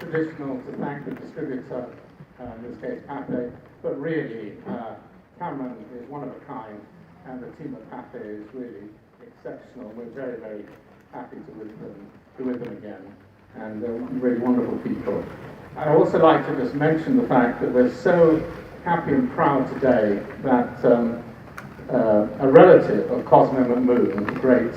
traditional to thank the distributor, in this case Pathé, but really Cameron is one of a kind, and the team at Pathé is really exceptional. We're very, very happy to be with them again, and they're really wonderful people. I'd also like to just mention the fact that we're so happy and proud today that a relative of Cosme McMoon, the great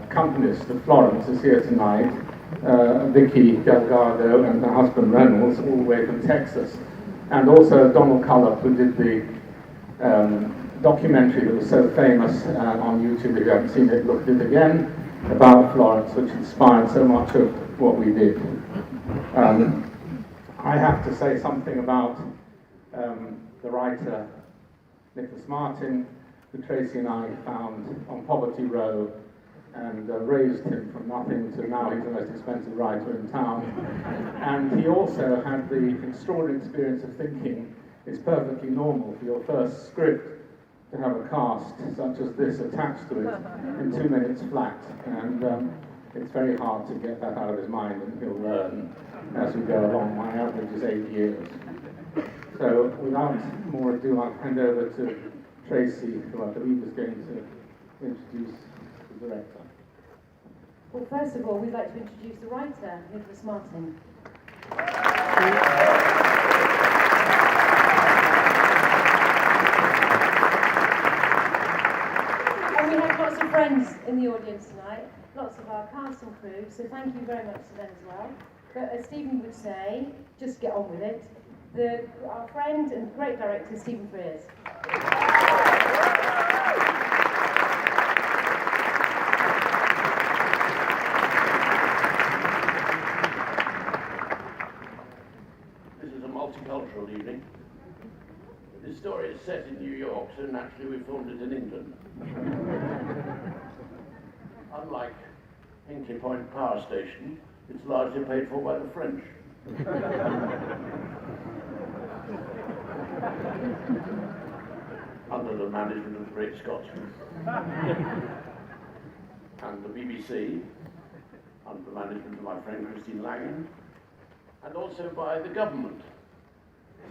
accompanist of Florence, is here tonight. Vickie Delgado and her husband Reynolds, all the way from Texas, and also Donald Collup, who did the documentary that was so famous on YouTube. If you haven't seen it, look at it again, about Florence, which inspired so much of what we did. I have to say something about the writer Nicholas Martin, who Tracy and I found on Poverty Row and raised him from nothing to now he's the most expensive writer in town. And he also had the extraordinary experience of thinking it's perfectly normal for your first script to have a cast such as this attached to it in 2 minutes flat. And it's very hard to get that out of his mind, and he'll learn as we go along. My average is 8 years. So without more ado, I'll hand over to Tracy, who I believe is going to introduce the director. Well, first of all, we'd like to introduce the writer, Nicholas Martin. And we have lots of friends in the audience tonight, lots of our cast and crew, so thank you very much to them as well. But as Stephen would say, just get on with it. Our friend and great director, Stephen Frears. This is a multicultural evening. This story is set in New York, so naturally we filmed it in England. Unlike Hinkley Point Power Station, it's largely paid for by the French. Under the management of the great Scotsman. And the BBC, under the management of my friend Christine Langan, and also by the government.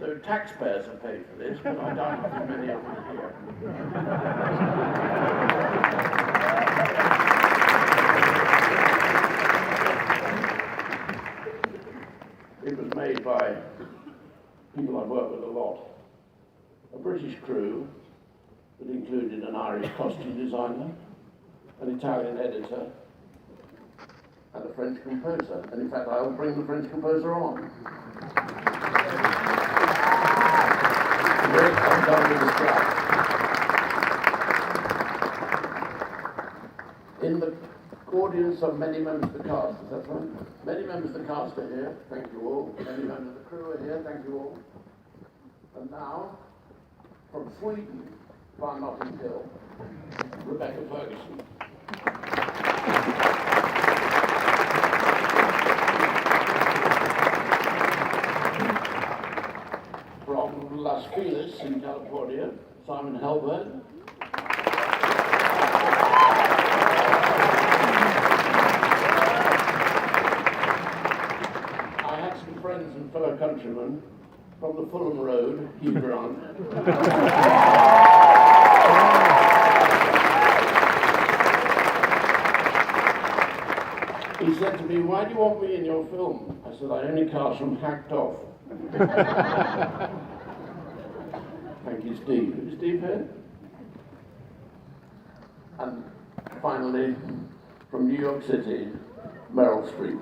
So taxpayers have paid for this, but I doubt if many of them are here. It was made by people I've worked with a lot. A British crew that included an Irish costume designer, an Italian editor, and a French composer. And in fact, I'll bring the French composer on. Great, I'm done with this job. In the audience are many members of the cast, is that right? Many members of the cast are here, thank you all. Many members of the crew are here, thank you all. And now, from Sweden, Van Notting Hill, Rebecca Ferguson. From Las Feliz in California, Simon Helberg. I had some friends and fellow countrymen from the Fulham Road, Hugh Grant. He said to me, "Why do you want me in your film?" I said, "I only cast from Hacked Off." Thank you, Steve. Is Steve here? And finally, from New York City, Meryl Streep.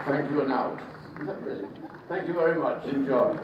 Thank you, and out. Is that really? Thank you very much. Enjoy.